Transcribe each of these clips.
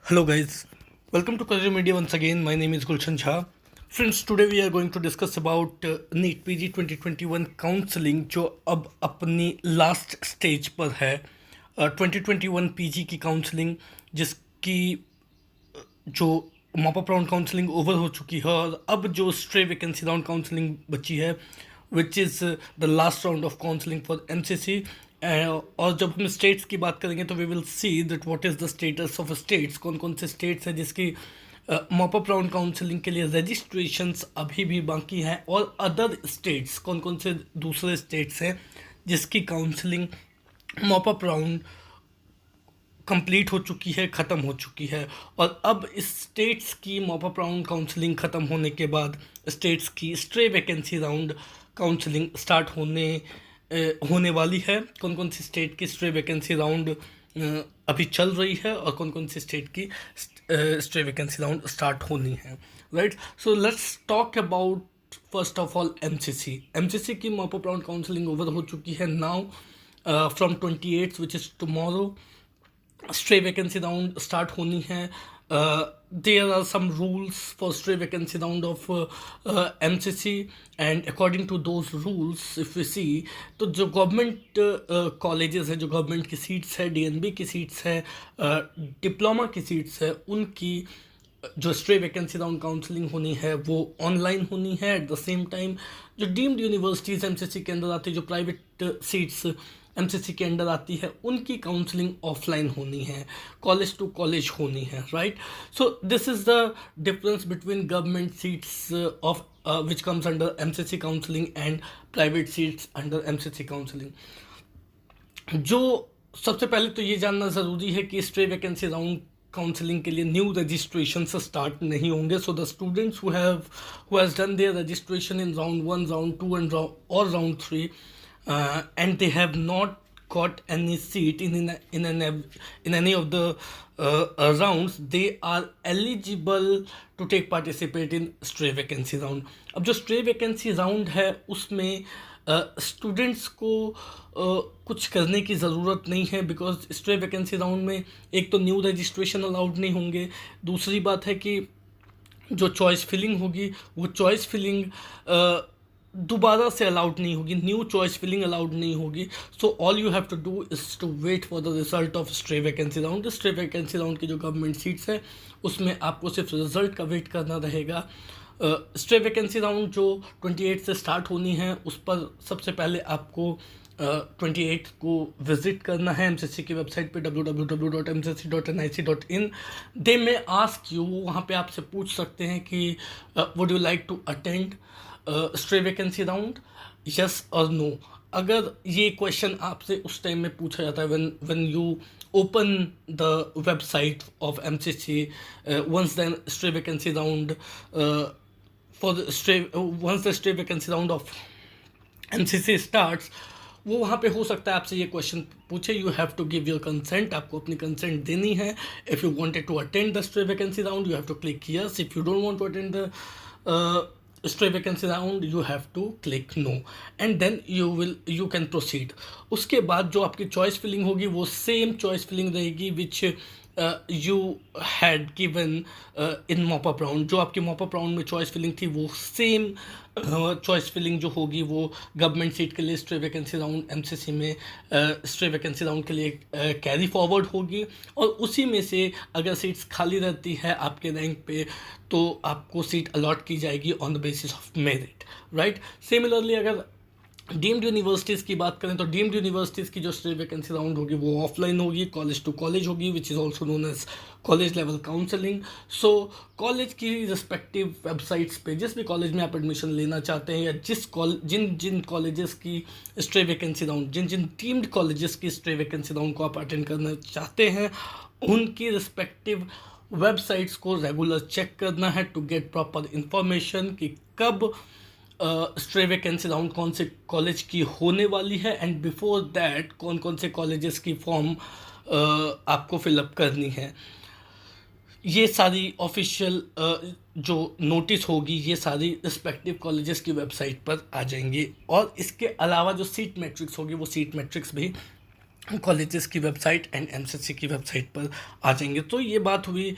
Hello guys, welcome to Career Media once again. My name is Gulshan Jha. Friends, today we are going to discuss about NEET PG 2021 counselling जो अब अपनी last stage पर है. 2021 PG की counselling जिसकी जो mop up round counselling over हो चुकी है और अब जो स्ट्रे वैकेंसी राउंड काउंसलिंग बची है which is the last round of counselling for MCC. और जब हम स्टेट्स की बात करेंगे तो we will see that what is the status of states, कौन कौन से स्टेट्स हैं जिसकी मॉप अप राउंड काउंसलिंग के लिए रजिस्ट्रेशंस अभी भी बाकी हैं, और अदर स्टेट्स कौन कौन से दूसरे स्टेट्स हैं जिसकी counselling mop up round complete हो चुकी है, ख़त्म हो चुकी है. और अब इस स्टेट्स की मॉप अप राउंड काउंसलिंग ख़त्म होने के बाद स्टेट्स की stray vacancy round counselling start होने वाली है. कौन कौन सी स्टेट की स्ट्रे वैकेंसी राउंड अभी चल रही है और कौन कौन सी स्टेट की स्ट्रे वैकेंसी राउंड स्टार्ट होनी है, right. So let's talk about first of all MCC की mop up round counselling over हो चुकी है now. From 28 which is tomorrow stray vacancy round start होनी है. There are some rules for stray vacancy round of MCC and according to those rules if we see, तो जो government colleges है, जो government की सीट्स है, DNB की seats है, डिप्लोमा की सीट्स है, उनकी जो स्ट्रे वैकेंसी राउंड काउंसलिंग होनी है वो ऑनलाइन होनी है. एट द सेम टाइम जो डीम्ड यूनिवर्सिटीज़ एमसीसी के अंदर आती है, जो प्राइवेट सीट्स एमसीसी के अंडर आती है, उनकी काउंसलिंग ऑफलाइन होनी है, कॉलेज टू कॉलेज होनी है, right. So this is the difference between government seats of which comes under MCC counselling and private seats under MCC counselling. जो सबसे पहले तो ये जानना ज़रूरी है कि स्ट्रे वैकेंसी राउंड काउंसलिंग के लिए न्यू रजिस्ट्रेशन से स्टार्ट नहीं होंगे. So the students who has done their registration in round 1, round 2 and और round 3 and they have not got any seat in any of the rounds, they are eligible to take participate in stray vacancy round. अब जो stray vacancy round है उसमें students को कुछ करने की ज़रूरत नहीं है, बिकॉज स्ट्रे वैकेंसी राउंड में एक तो न्यू रजिस्ट्रेशन अलाउड नहीं होंगे, दूसरी बात है कि जो चॉइस फिलिंग होगी वो चॉइस फिलिंग दोबारा से अलाउड नहीं होगी, न्यू चॉइस फिलिंग अलाउड नहीं होगी. So all you have to do is to wait for the result of stray vacancy round. Stray vacancy round की जो गवर्नमेंट सीट्स है उसमें आपको सिर्फ रिजल्ट का वेट करना रहेगा. स्ट्रे वैकेंसी राउंड जो 28 से स्टार्ट होनी है उस पर सबसे पहले आपको 28 को विज़िट करना है एमसीसी की वेबसाइट पे www.mcc.nic.in. दे में आस्क यू, वहाँ पे आपसे पूछ सकते हैं कि would you like to attend stray vacancy round, yes और नो. अगर ये क्वेश्चन आपसे उस टाइम में पूछा जाता है when you open the website of MCC, once the stray vacancy round once the stray vacancy round of MCC starts, वो वहाँ पे हो सकता है आपसे ये क्वेश्चन पूछे. You have to give your consent, आपको अपनी कंसेंट देनी है. If you wanted to attend the stray vacancy round you have to click yes. If you don't want to attend the stray vacancy round you have to click no, and then you can proceed. उसके बाद जो आपकी choice filling होगी वो same choice filling रहेगी which you had given in mop up round. जो आपकी mop up round में चॉइस फिलिंग थी वो सेम चॉइस फिलिंग जो होगी वो गवर्नमेंट सीट के लिए स्ट्रे वैकेंसी राउंड एमसीसी में स्ट्रे वैकेंसी राउंड के लिए कैरी फॉरवर्ड होगी. और उसी में से अगर सीट्स खाली रहती है आपके रैंक पे तो आपको सीट अलॉट की जाएगी on the basis of merit, right. Similarly अगर डीम्ड यूनिवर्सिटीज़ की बात करें तो डीम्ड यूनिवर्सिटीज़ की जो स्ट्रे वैकेंसी राउंड होगी वो ऑफलाइन होगी, कॉलेज टू कॉलेज होगी, which is also known as college level counselling. So college की रिस्पेक्टिव वेबसाइट्स पे जिस भी कॉलेज में आप एडमिशन लेना चाहते हैं या जिन कॉलेजेस की स्ट्रे वैकेंसी राउंड, जिन डीम्ड कॉलेजेस की स्ट्रे वैकेंसी राउंड को आप अटेंड करना चाहते हैं, उनकी रिस्पेक्टिव वेबसाइट्स को रेगुलर चेक करना है टू गेट प्रॉपर इंफॉर्मेशन कि कब स्ट्रे वैकेंसी राउंड कौन से कॉलेज की होने वाली है, एंड बिफोर दैट कौन कौन से कॉलेजेस की फॉर्म आपको फिलअप करनी है. ये सारी ऑफिशियल जो नोटिस होगी ये सारी रिस्पेक्टिव कॉलेजेस की वेबसाइट पर आ जाएंगी. और इसके अलावा जो सीट मैट्रिक्स होगी वो सीट मैट्रिक्स भी कॉलेजेस की वेबसाइट एंड एमसीसी की वेबसाइट पर आ जाएंगे। तो ये बात हुई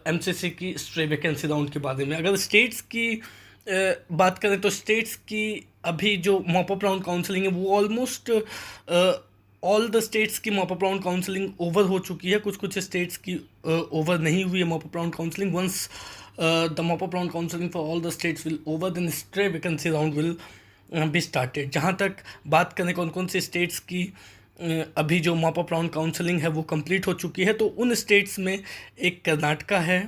एमसीसी की स्ट्रे वैकेंसी राउंड के बारे में। अगर स्टेट्स की बात करें तो स्टेट्स की अभी जो मॉप अप राउंड काउंसलिंग है वो ऑलमोस्ट ऑल द स्टेट्स की mop up round counselling over हो चुकी है। कुछ कुछ स्टेट्स की ओवर नहीं हुई है mop up round counselling. Once the mop up round counselling for all the states will over, then stray vacancy round will be started. जहाँ तक बात करें कौन कौन से स्टेट्स की अभी जो मॉप अप राउंड काउंसलिंग है वो कंप्लीट हो चुकी है, तो उन स्टेट्स में एक कर्नाटका है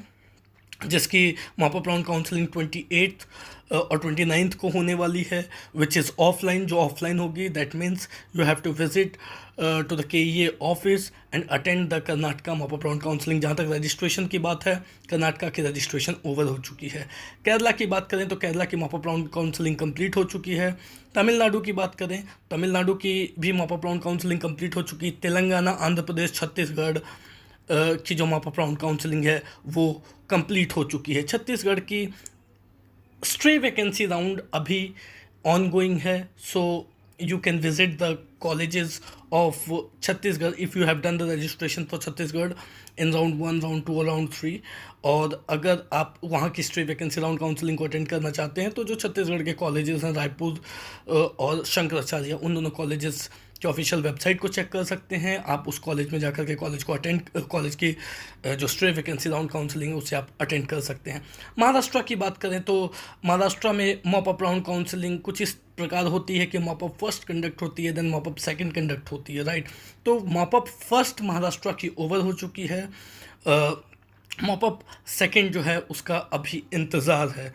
जिसकी मॉप अप राउंड काउंसलिंग 28 और 29 को होने वाली है, विच इज़ ऑफलाइन। जो ऑफलाइन होगी that means you have to visit to the KEA office and attend the Karnataka mop up round counselling. जहाँ तक रजिस्ट्रेशन की बात है, कर्नाटका की रजिस्ट्रेशन ओवर हो चुकी है। केरला की बात करें तो केरला की mop up round counselling complete हो चुकी है। तमिलनाडु की बात करें, तमिलनाडु की भी mop up round counselling complete हो चुकी है। तेलंगाना, आंध्र प्रदेश, छत्तीसगढ़ की जो मॉप अप राउंड काउंसलिंग है वो कंप्लीट हो चुकी है। छत्तीसगढ़ की स्ट्रे वैकेंसी राउंड अभी ऑन गोइंग है, so you can visit the colleges of Chhattisgarh if you have done the registration for Chhattisgarh in round 1, round 2 और राउंड 3। और अगर आप वहाँ की स्ट्रे वैकेंसी राउंड काउंसलिंग को अटेंड करना चाहते हैं तो जो छत्तीसगढ़ के कॉलेजेस हैं रायपुर और शंकराचार्य, उन दोनों कॉलेजेस की ऑफिशियल वेबसाइट को चेक कर सकते हैं। आप उस कॉलेज में जाकर के कॉलेज को अटेंड, कॉलेज की जो स्ट्रे वैकेंसी राउंड काउंसलिंग है उसे आप अटेंड कर सकते हैं। महाराष्ट्र की बात करें तो महाराष्ट्र में मॉप अप राउंड काउंसलिंग कुछ इस प्रकार होती है कि मॉप अप फर्स्ट कंडक्ट होती है, then mop up second conduct होती है, राइट। तो मॉप अप फर्स्ट महाराष्ट्र की ओवर हो चुकी है, मॉप अप सेकेंड जो है उसका अभी इंतज़ार है।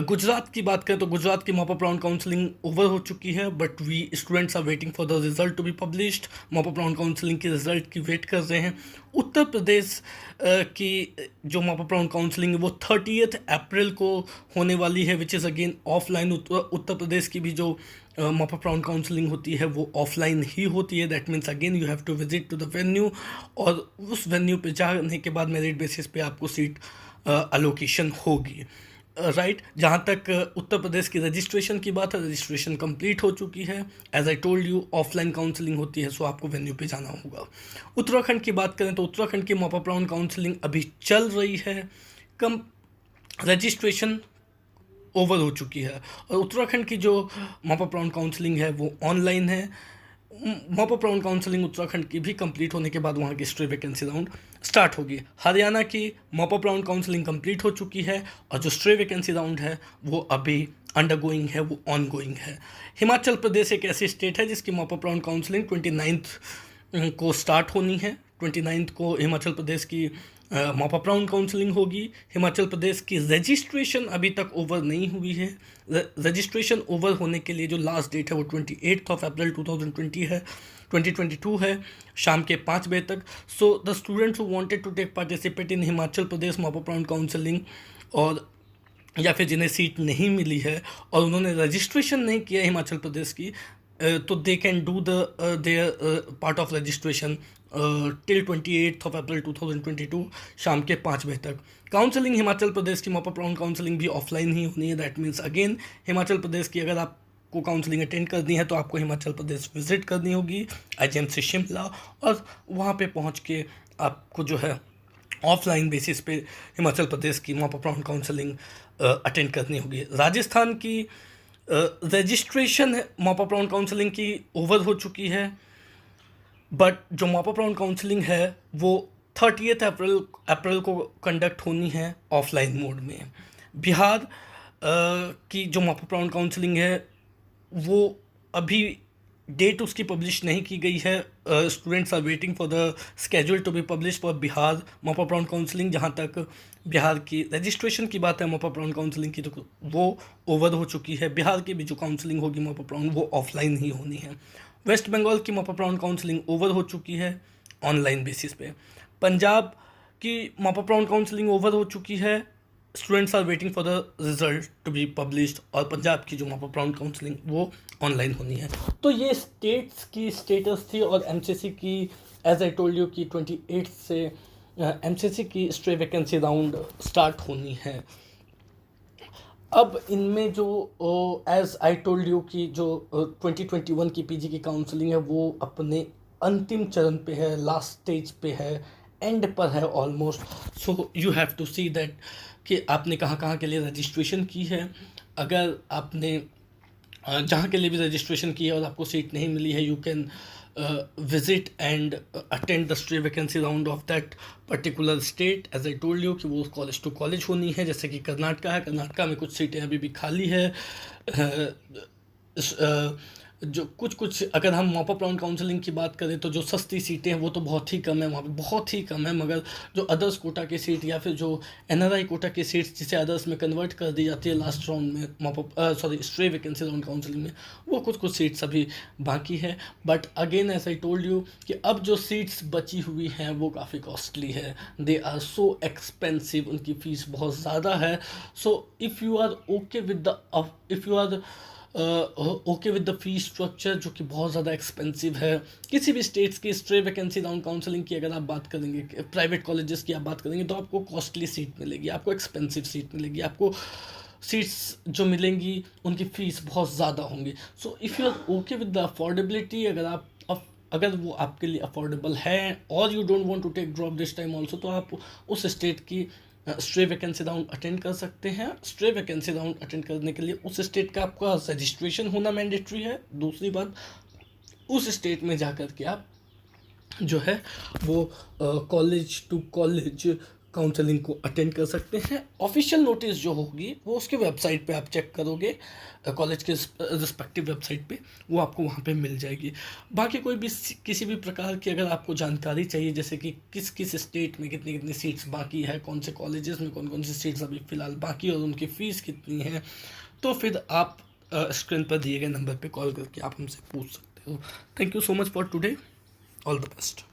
गुजरात की बात करें तो गुजरात की mop up round counselling over हो चुकी है, but we students are waiting for the result to be published. Mop up round counselling के रिजल्ट की वेट कर रहे हैं। उत्तर प्रदेश की जो मॉप अप राउंड काउंसलिंग है वो 30 अप्रैल को होने वाली है, which is again offline. Uttar Pradesh की भी जो मॉप अप राउंड काउंसलिंग होती है वो ऑफलाइन ही होती है। That means again you have to visit to the venue, और उस वेन्यू पे जाने के बाद मेरिट बेसिस पे आपको सीट अलोकेशन होगी, राइट। जहाँ तक उत्तर प्रदेश की रजिस्ट्रेशन की बात है, रजिस्ट्रेशन कंप्लीट हो चुकी है। As I told you offline counselling होती है, सो आपको वेन्यू पे जाना होगा। उत्तराखंड की बात करें तो उत्तराखंड की मॉप अप राउंड काउंसलिंग अभी चल रही है, कम रजिस्ट्रेशन ओवर हो चुकी है। और उत्तराखंड की जो मॉप अप राउंड काउंसलिंग है वो ऑनलाइन है। Mop up round counselling Uttarakhand की भी कंप्लीट होने के बाद वहाँ की स्ट्रे वैकेंसी राउंड स्टार्ट होगी। हरियाणा की mop up round counselling complete हो चुकी है और जो स्ट्रे वैकेंसी राउंड है वो अभी अंडर गोइंग है, वो ऑन गोइंग है। हिमाचल प्रदेश एक ऐसी स्टेट है जिसकी मॉप अप राउंड काउंसलिंग 29 को स्टार्ट होनी है। 29 को हिमाचल प्रदेश की मॉप अप राउंड काउंसलिंग होगी। हिमाचल प्रदेश की रजिस्ट्रेशन अभी तक ओवर नहीं हुई है। रजिस्ट्रेशन ओवर होने के लिए जो लास्ट डेट है वो 28 अप्रैल 2020 है, 2022 है, शाम के 5 बजे तक। So the students who wanted to take participate in Himachal Pradesh mop up round counselling, और या फिर जिन्हें सीट नहीं मिली है और उन्होंने रजिस्ट्रेशन नहीं किया हिमाचल प्रदेश की, तो they can do the there part of registration till 28 अप्रैल 2022 शाम के 5 बजे तक। काउंसलिंग हिमाचल प्रदेश की मॉप अप राउंड काउंसलिंग भी ऑफलाइन ही होनी है। That means again Himachal Pradesh की अगर आपको काउंसलिंग अटेंड करनी है तो आपको हिमाचल प्रदेश विजिट करनी होगी IGMC शिमला, और वहाँ पे पहुँच के आपको जो है ऑफलाइन बेसिस पे हिमाचल प्रदेश की mop up round counselling attend करनी होगी। राजस्थान की registration mop up round counselling की ओवर हो चुकी है, बट जो मॉप अप राउंड काउंसलिंग है वो 30 अप्रैल को कंडक्ट होनी है ऑफलाइन मोड में। बिहार की जो मॉप अप राउंड काउंसलिंग है वो अभी डेट उसकी पब्लिश नहीं की गई है। Students are waiting for the schedule to be publish for Bihar mop up round counselling. जहाँ तक बिहार की रजिस्ट्रेशन की बात है मॉप अप राउंड काउंसलिंग की, तो वो ओवर हो चुकी है। बिहार की भी जो काउंसलिंग होगी मॉप अप राउंड वो ऑफलाइन ही होनी है। वेस्ट बंगाल की mop up round counselling over हो चुकी है ऑनलाइन बेसिस पे। पंजाब की mop up round counselling over हो चुकी है, students are waiting for the result to be published, और पंजाब की जो मॉप अप राउंड काउंसलिंग वो ऑनलाइन होनी है। तो ये स्टेट्स की स्टेटस थी, और एमसीसी की एज आई टोल्ड यू कि 28 से एमसीसी की स्ट्रे वैकेंसी राउंड स्टार्ट होनी है। अब इनमें जो एज आई टोल्ड यू कि जो 2021 की पीजी की काउंसलिंग है वो अपने अंतिम चरण पे है, लास्ट स्टेज पे है, एंड पर है almost. So you have to see that कि आपने कहाँ कहाँ के लिए रजिस्ट्रेशन की है। अगर आपने जहाँ के लिए भी रजिस्ट्रेशन की है और आपको सीट नहीं मिली है, you can visit and attend the stray vacancy round of that particular state. As I told you कि वो कॉलेज टू कॉलेज होनी है। जैसे कि कर्नाटका है, कर्नाटका में कुछ सीटें अभी भी खाली है। जो कुछ अगर हम मॉपअप राउंड काउंसलिंग की बात करें तो जो सस्ती सीटें हैं वो तो बहुत ही कम है, वहाँ पे बहुत ही कम है। मगर जो अदर्स कोटा की सीट या फिर जो एनआरआई कोटा की सीट्स जिसे अदर्स में कन्वर्ट कर दी जाती है लास्ट राउंड में, mop up stray vacancy round counselling में, वो कुछ सीट्स अभी बाकी है। But again as I told you कि अब जो सीट्स बची हुई हैं वो काफ़ी कॉस्टली है, दे आर सो एक्सपेंसिव, उनकी फ़ीस बहुत ज़्यादा है। So if you are okay with the if you are okay with the fee structure जो कि बहुत ज़्यादा एक्सपेंसिव है, किसी भी स्टेट्स की स्ट्रे वैकेंसी राउंड काउंसलिंग की अगर आप बात करेंगे, प्राइवेट कॉलेजेस की आप बात करेंगे, तो आपको कॉस्टली सीट मिलेगी, आपको एक्सपेंसिव सीट मिलेगी, आपको सीट्स जो मिलेंगी उनकी फ़ीस बहुत ज़्यादा होंगी। So if you are okay with the affordability, अगर वो आपके लिए अफोर्डेबल है और you don't want to take drop this time also, तो आप उस स्टेट की स्ट्रे वैकेंसी राउंड अटेंड कर सकते हैं। स्ट्रे वैकेंसी राउंड अटेंड करने के लिए उस स्टेट का आपका रजिस्ट्रेशन होना मैंडेटरी है। दूसरी बात, उस स्टेट में जाकर के आप जो है वो कॉलेज टू कॉलेज काउंसलिंग को अटेंड कर सकते हैं। ऑफिशियल नोटिस जो होगी वो उसके वेबसाइट पे आप चेक करोगे, कॉलेज के रिस्पेक्टिव वेबसाइट पे, वो आपको वहाँ पे मिल जाएगी। बाकी कोई भी किसी भी प्रकार की अगर आपको जानकारी चाहिए, जैसे कि किस किस स्टेट में कितनी कितनी सीट्स बाकी है, कौन से कॉलेजेस में कौन कौन सी सीट्स अभी फ़िलहाल बाकी और उनकी फ़ीस कितनी है, तो फिर आप स्क्रीन पर दिए गए नंबर पर कॉल करके आप हमसे पूछ सकते हो। Thank you so much for today, all the best.